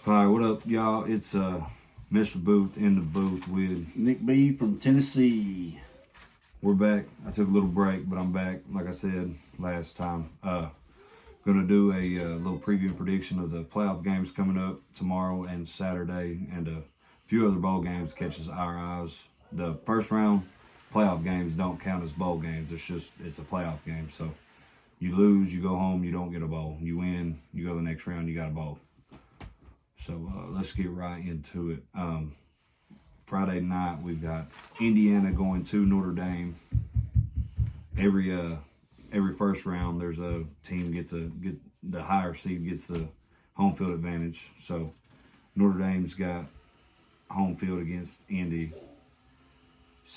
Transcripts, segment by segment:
All right, what up, y'all? It's Mr. Booth in the booth with Nick B from Tennessee. We're back. I took a little break, but I'm back. Like I said last time, gonna do a little preview and prediction of the playoff games coming up tomorrow and Saturday, and a few other bowl games catches our eyes. The first round playoff games don't count as bowl games. It's a playoff game. So you lose, you go home, you don't get a bowl. You win, you go to the next round, you got a bowl. So let's get right into it. Friday night, we've got Indiana going to Notre Dame. Every first round, there's a team gets the higher seed gets the home field advantage. So Notre Dame's got home field against Indy.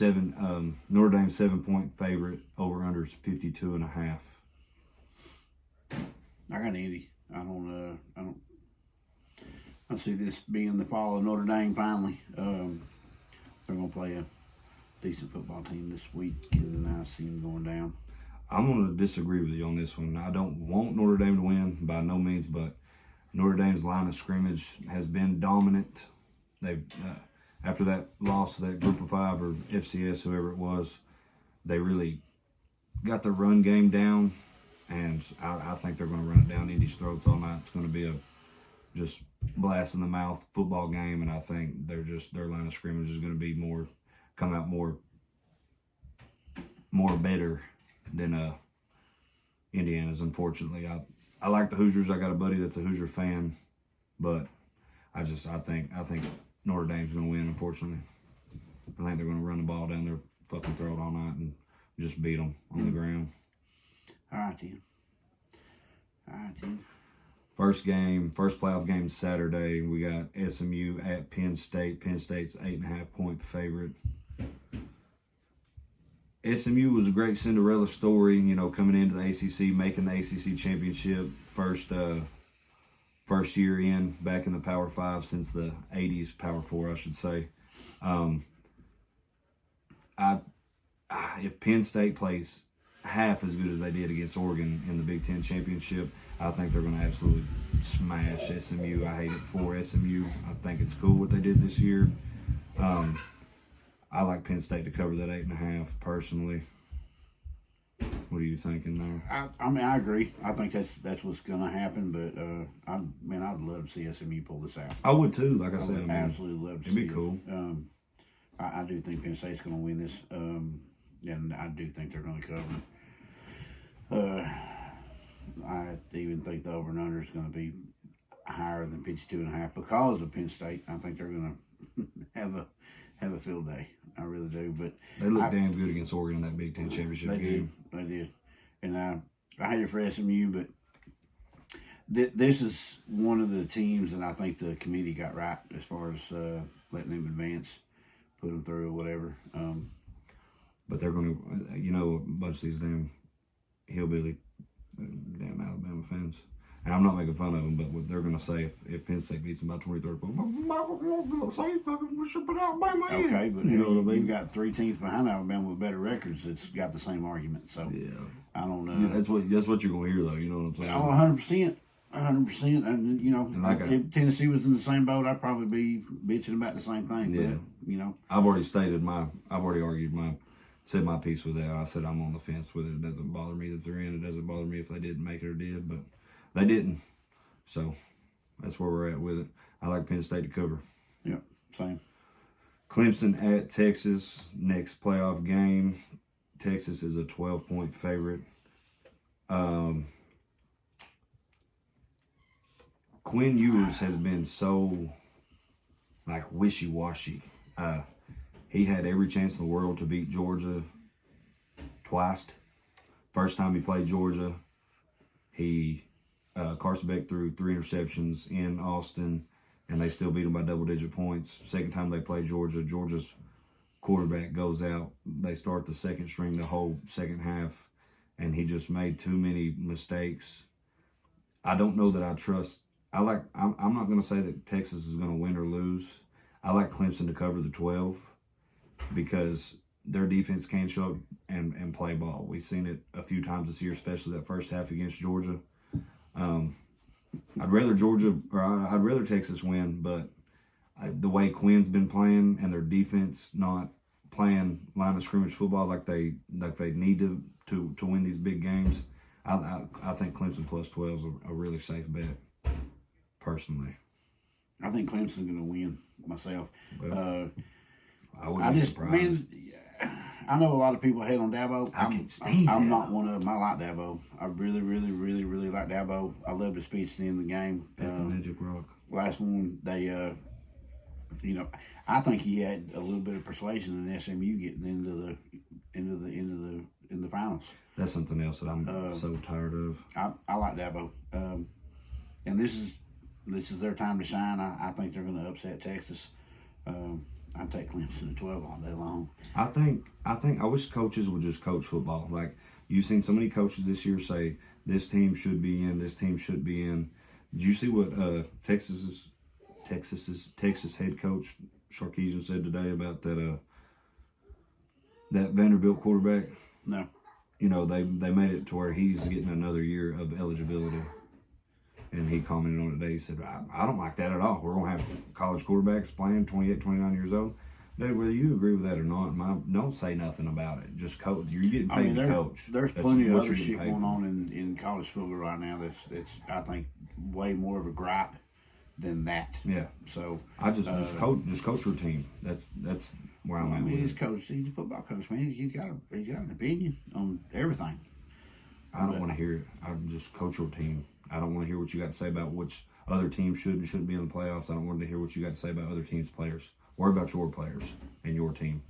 Notre Dame 7-point favorite. Over under is 52.5. I got Indy. I see this being the fall of Notre Dame finally. They're going to play a decent football team this week, and I see them going down. I'm going to disagree with you on this one. I don't want Notre Dame to win by no means, but Notre Dame's line of scrimmage has been dominant. They've after that loss to that Group of Five or FCS, whoever it was, they really got the run game down, and I think they're going to run it down Indy's throats all night. It's going to be a just blast in the mouth football game, and I think their line of scrimmage is going to come out more better than Indiana's. Unfortunately, I like the Hoosiers. I got a buddy that's a Hoosier fan, but I think Notre Dame's going to win. Unfortunately, I think they're going to run the ball down their fucking throat all night and just beat them on the ground. All right, then. First playoff game Saturday. We got SMU at Penn State. Penn State's 8.5-point favorite. SMU was a great Cinderella story, coming into the ACC, making the ACC championship. First year in, back in the Power 5 since the 80s, Power 4, I should say. If Penn State plays half as good as they did against Oregon in the Big Ten championship, I think they're going to absolutely smash SMU. I hate it for SMU. I think it's cool what they did this year. I like Penn State to cover that 8.5 personally. What are you thinking there? I agree. I think that's what's going to happen. But I'd love to see SMU pull this out. I would too. Like I said, would absolutely love to. It'd be cool. I do think Penn State's going to win this, and I do think they're going to cover. I even think the over and under is going to be higher than 52.5 because of Penn State. I think they're going to have a field day. I really do. But they looked damn good against Oregon in that Big Ten championship game. They did. And I hate it for SMU, but this is one of the teams that I think the committee got right as far as letting them advance, put them through or whatever. But they're going to, a bunch of these damn hillbilly, damn Alabama fans. And I'm not making fun of them, but what they're going to say if Penn State beats them by 23 points, we should put Alabama in. Okay, but you know what I mean? You've got three teams behind Alabama with better records that's got the same argument. So yeah, I don't know. Yeah, that's what you're going to hear, though. You know what I'm saying? Oh, 100%. And, if Tennessee was in the same boat, I'd probably be bitching about the same thing. Yeah. But, I've already argued said my piece with that. I said I'm on the fence with it. It doesn't bother me that they're in. It doesn't bother me if they didn't make it or did, but they didn't. So that's where we're at with it. I like Penn State to cover. Yep, same. Clemson at Texas, next playoff game. Texas is a 12-point favorite. Quinn Ewers has been so wishy-washy. He had every chance in the world to beat Georgia twice. First time he played Georgia, Carson Beck threw 3 interceptions in Austin, and they still beat him by double-digit points. Second time they played Georgia, Georgia's quarterback goes out. They start the second string the whole second half, and he just made too many mistakes. I don't know that I trust. I'm not going to say that Texas is going to win or lose. I like Clemson to cover the 12 because their defense can show up and play ball. We've seen it a few times this year, especially that first half against Georgia. I'd rather Georgia or I'd rather Texas win, but the way Quinn's been playing and their defense not playing line of scrimmage football like they need to win these big games, I think Clemson plus 12 is a really safe bet, personally. I think Clemson's going to win myself. Well, I wouldn't be surprised. Man, I know a lot of people hate on Dabo. I'm not one of them. I like Dabo. I really, really, really, really like Dabo. I love the speech at the end of the game. Magic Rock. Last one, they, I think he had a little bit of persuasion in SMU getting in the finals. That's something else that I'm so tired of. I like Dabo, and this is their time to shine. I think they're going to upset Texas. I'd take Clemson at 12 all day long. I wish coaches would just coach football. Like, you've seen so many coaches this year say this team should be in, this team should be in. Did you see what Texas's head coach Sarkisian said today about that Vanderbilt quarterback? No. You know, they made it to where he's getting another year of eligibility. And he commented on it today. He said, I don't like that at all. We're going to have college quarterbacks playing 28, 29 years old. Dude, whether you agree with that or not, don't say nothing about it. Just coach. You're getting paid to coach. There's plenty of other shit going on in college football right now that's I think, way more of a gripe than that. Yeah. So I just coach your team. That's where I'm at with it. He's a football coach, man. He's got an opinion on everything. I don't want to hear it. I just coach your team. I don't want to hear what you got to say about which other team should and shouldn't be in the playoffs. I don't want to hear what you got to say about other teams' players. Worry about your players and your team.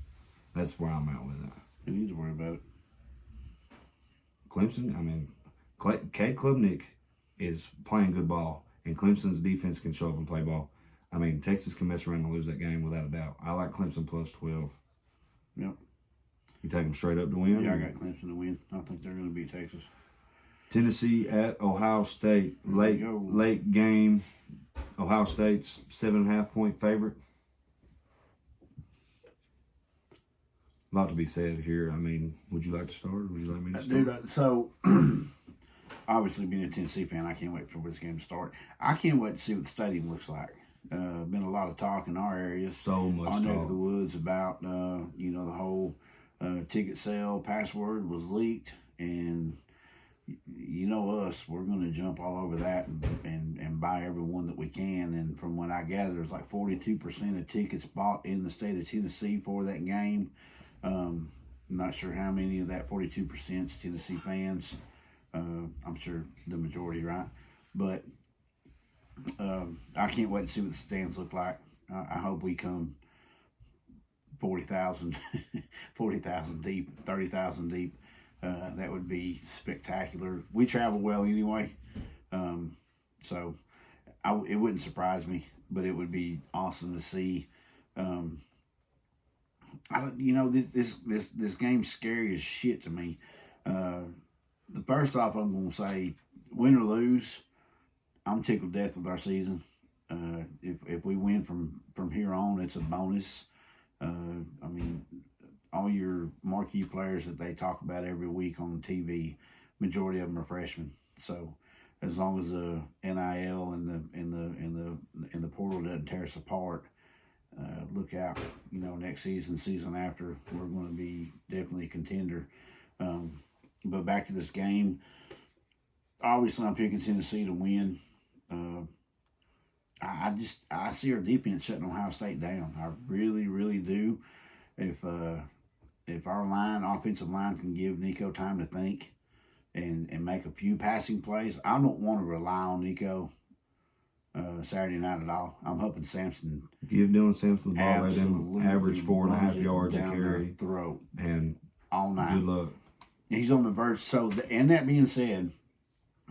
That's where I'm at with it. You need to worry about it. Clemson, I mean, Cade Klubnik is playing good ball, and Clemson's defense can show up and play ball. I mean, Texas can mess around and lose that game without a doubt. I like Clemson plus 12. Yep. You take them straight up to win? Yeah, I got Clemson to win. I think they're going to beat Texas. Tennessee at Ohio State. Late game. Ohio State's 7.5-point favorite. A lot to be said here. I mean, would you like to start? Or would you like me to start? Dude, so obviously being a Tennessee fan, I can't wait for this game to start. I can't wait to see what the stadium looks like. Been a lot of talk in our area. So much talk. Our neck of the woods about, the whole ticket sale password was leaked, and you know us, we're going to jump all over that and buy every one that we can. And from what I gather, there's like 42% of tickets bought in the state of Tennessee for that game. I'm not sure how many of that 42% is Tennessee fans. I'm sure the majority, right? But I can't wait to see what the stands look like. I hope we come 40,000 deep, 30,000 deep. That would be spectacular. We travel well anyway, so it wouldn't surprise me, but it would be awesome to see. This game's scary as shit to me. The first off, I'm going to say, win or lose, I'm tickled to death with our season. If we win from here on, it's a bonus. I mean, all your marquee players that they talk about every week on TV, majority of them are freshmen. So as long as the NIL and the portal doesn't tear us apart, look out. Next season after, we're going to be definitely a contender. But back to this game, obviously I'm picking Tennessee to win. I see our defense shutting Ohio State down. I really, really do. If our offensive line can give Nico time to think and make a few passing plays, I don't want to rely on Nico Saturday night at all. I'm hoping Sampson. Give Dylan Sampson the ball, let him average 4.5 yards a carry. Throat. And all night. Good luck. He's on the verge. So, and that being said,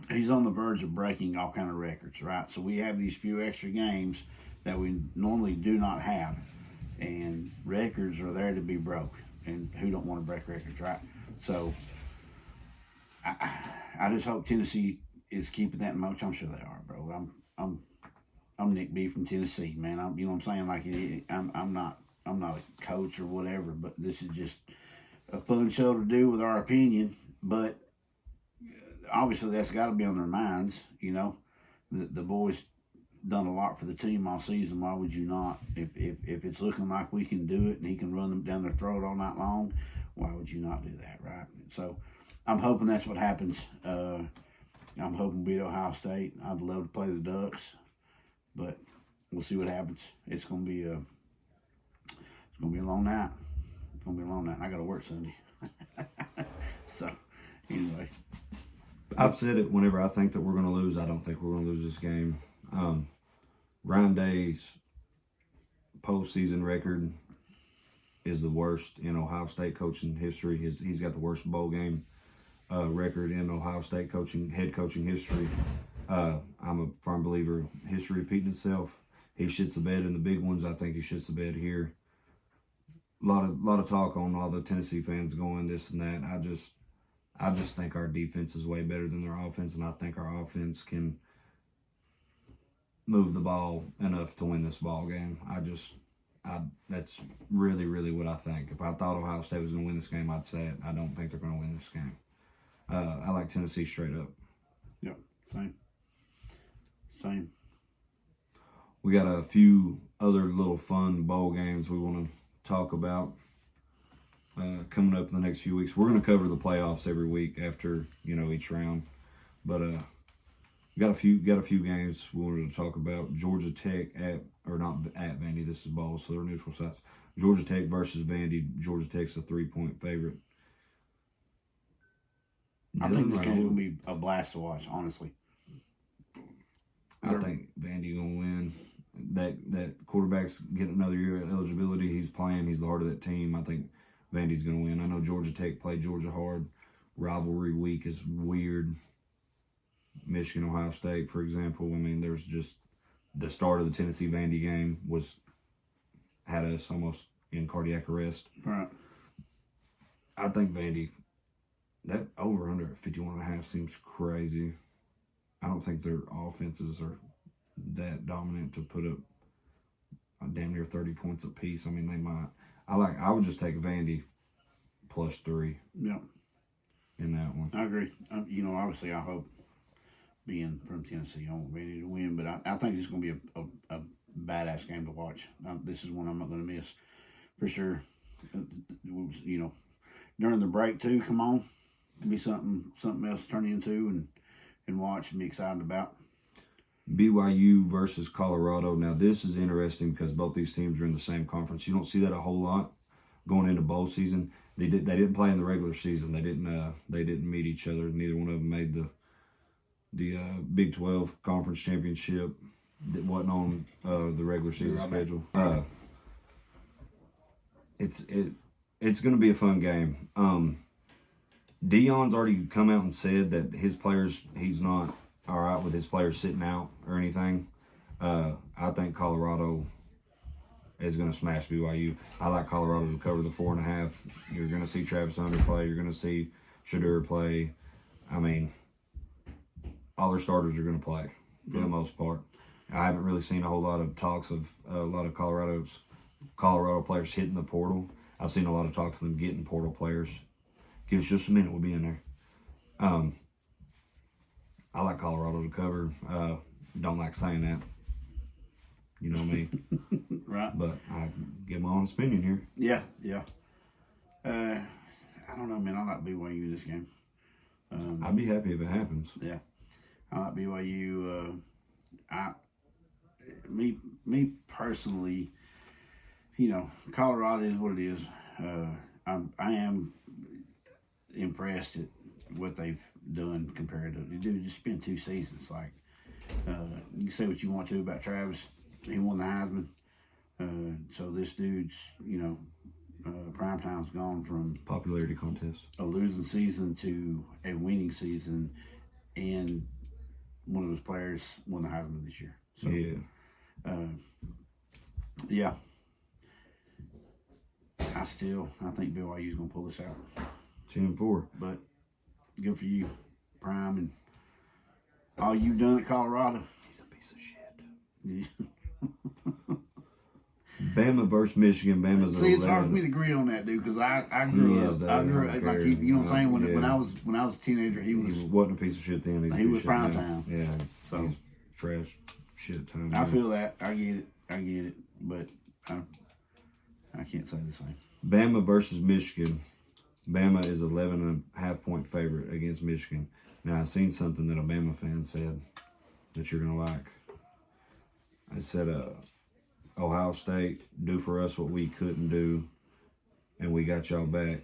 he's on the verge of breaking all kind of records, right? So we have these few extra games that we normally do not have. And records are there to be broke. And who don't want to break records, right? So I just hope Tennessee is keeping that in motion. I'm sure they are, bro. I'm Nick B from Tennessee, man. You know what I'm saying? Like, I'm not a coach or whatever, but this is just a fun show to do with our opinion. But obviously that's got to be on their minds, the boys done a lot for the team all season. Why would you not? If it's looking like we can do it and he can run them down their throat all night long, why would you not do that, right? So I'm hoping that's what happens. I'm hoping we beat Ohio State. I'd love to play the Ducks, but we'll see what happens. It's gonna be a long night. It's gonna be a long night. I gotta work Sunday. So anyway, I've said it whenever I think that we're going to lose. I don't think we're going to lose this game. Ryan Day's postseason record is the worst in Ohio State coaching history. He's got the worst bowl game record in Ohio State head coaching history. I'm a firm believer of history repeating itself. He shits the bed in the big ones. I think he shits the bed here. A lot of talk on all the Tennessee fans going this and that. I just think our defense is way better than their offense, and I think our offense can move the ball enough to win this ball game. That's really, really what I think. If I thought Ohio State was going to win this game, I'd say it. I don't think they're going to win this game. I like Tennessee straight up. Yep, same. We got a few other little fun bowl games we want to talk about coming up in the next few weeks. We're going to cover the playoffs every week after each round, but we got a few games we wanted to talk about. Georgia Tech not at Vandy. This is ball, so they're neutral sites. Georgia Tech versus Vandy. Georgia Tech's a 3-point favorite. I think this game's going to be a blast to watch, honestly. I think Vandy going to win. That quarterback's getting another year of eligibility. He's playing. He's the heart of that team. I think Vandy's going to win. I know Georgia Tech played Georgia hard. Rivalry week is weird. Michigan, Ohio State, for example. I mean, there's just the start of the Tennessee-Vandy game had us almost in cardiac arrest. Right. I think Vandy, that over-under at 51.5 seems crazy. I don't think their offenses are that dominant to put up damn near 30 points apiece. I mean, they might. I would just take Vandy +3. Yeah. In that one. I agree. Obviously, I hope, being from Tennessee, I want Vandy to win, but I think it's going to be a badass game to watch. This is one I'm not going to miss for sure. During the break too. Come on, it'll be something else to turn into and watch and be excited about. BYU versus Colorado. Now, this is interesting because both these teams are in the same conference. You don't see that a whole lot going into bowl season. They didn't play in the regular season. They didn't meet each other. Neither one of them made the Big 12 conference championship. That wasn't on the regular season schedule. It's going to be a fun game. Deion's already come out and said that he's not all right with his players sitting out or anything. I think Colorado is going to smash BYU. I like Colorado to cover the 4.5. You're going to see Travis Hunter play. You're going to see Shadur play. I mean, all their starters are going to play for the most part. I haven't really seen a whole lot of talks of a lot of Colorado players hitting the portal. I've seen a lot of talks of them getting portal players. Give us just a minute, we'll be in there. I like Colorado to cover. Don't like saying that. You know me. Right. But I give my honest opinion here. Yeah. I don't know, man. I like BYU in this game. I'd be happy if it happens. Yeah. I like BYU. Me personally, Colorado is what it is. I am impressed at what they've done compared to, dude, just been 2 seasons. Like, you can say what you want to about Travis. He won the Heisman. So this dude's, Primetime's gone from Popularity contest. a losing season to a winning season, and one of those players won the Heisman this year. So, yeah. I think BYU's going to pull this out. 10-4. But good for you, Prime, and all you've done at Colorado. He's a piece of shit. Yeah. Bama versus Michigan. Bama's See, it's hard for me to agree on that, dude, because I grew up. I grew up like you know what I'm saying. When I was a teenager, he wasn't a piece of shit then. He was prime time. Yeah, so he's trash shit ton. I feel that. I get it. But I can't say the same. Bama versus Michigan. Bama is 11.5 point favorite against Michigan. Now, I seen something that a Bama fan said that you're going to like. It said, Ohio State, do for us what we couldn't do, and we got y'all back.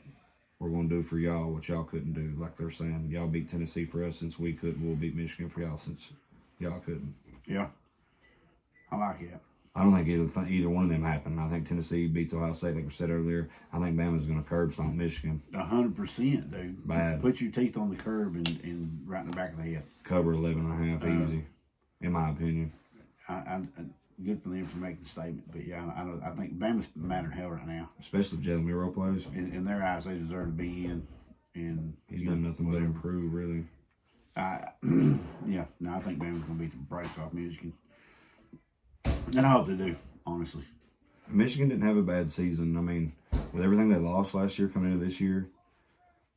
We're going to do for y'all what y'all couldn't do. Like they're saying, y'all beat Tennessee for us since we couldn't. We'll beat Michigan for y'all since y'all couldn't. Yeah. I like it. I don't think either one of them happened. I think Tennessee beats Ohio State, like we said earlier. I think Bama's going to curb stomp Michigan. 100%, dude. Bad. Put your teeth on the curb and right in the back of the head. Cover 11.5 easy, in my opinion. I good for them for making the statement, but yeah, I think Bama's mattering hell right now. Especially if Jalen Miro plays. In their eyes, they deserve to be in. And he's done nothing but improve, really. I think Bama's going to beat the brakes off Michigan. And I hope they do, honestly. Michigan didn't have a bad season. I mean, with everything they lost last year coming into this year,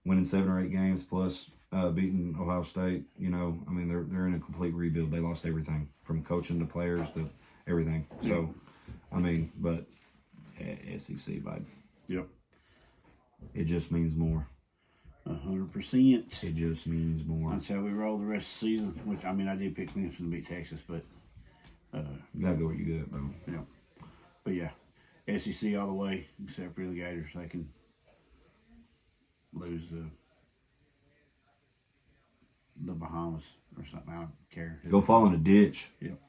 winning 7 or 8 games plus beating Ohio State, I mean, they're in a complete rebuild. They lost everything from coaching to players to everything. So, I mean, but SEC, bud. Yep. It just means more. 100%. It just means more. That's how we roll the rest of the season. Which, I mean, I did pick Clemson to beat Texas, but you gotta go what you got, though. Yeah. But yeah, SEC all the way, except for the Gators. They can lose the Bahamas or something. I don't care. Go fall in a ditch. Yep.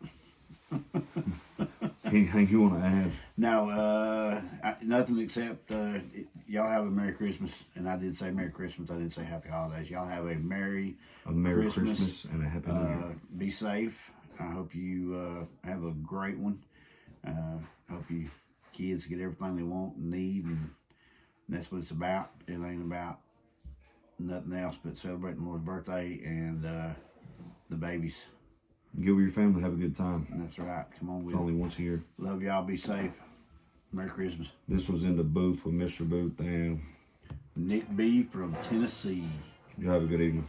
Anything you want to add? No, nothing except y'all have a Merry Christmas. And I did say Merry Christmas. I didn't say Happy Holidays. Y'all have a Merry Christmas and a Happy New Year. Be safe. I hope you have a great one. I hope you kids get everything they want and need, and that's what it's about. It ain't about nothing else but celebrating Lord's birthday and the babies. Get with your family, have a good time. That's right. Come on with It's only once a year. Love y'all. Be safe. Merry Christmas. This was in the booth with Mr. Booth and Nick B from Tennessee. you have a good evening.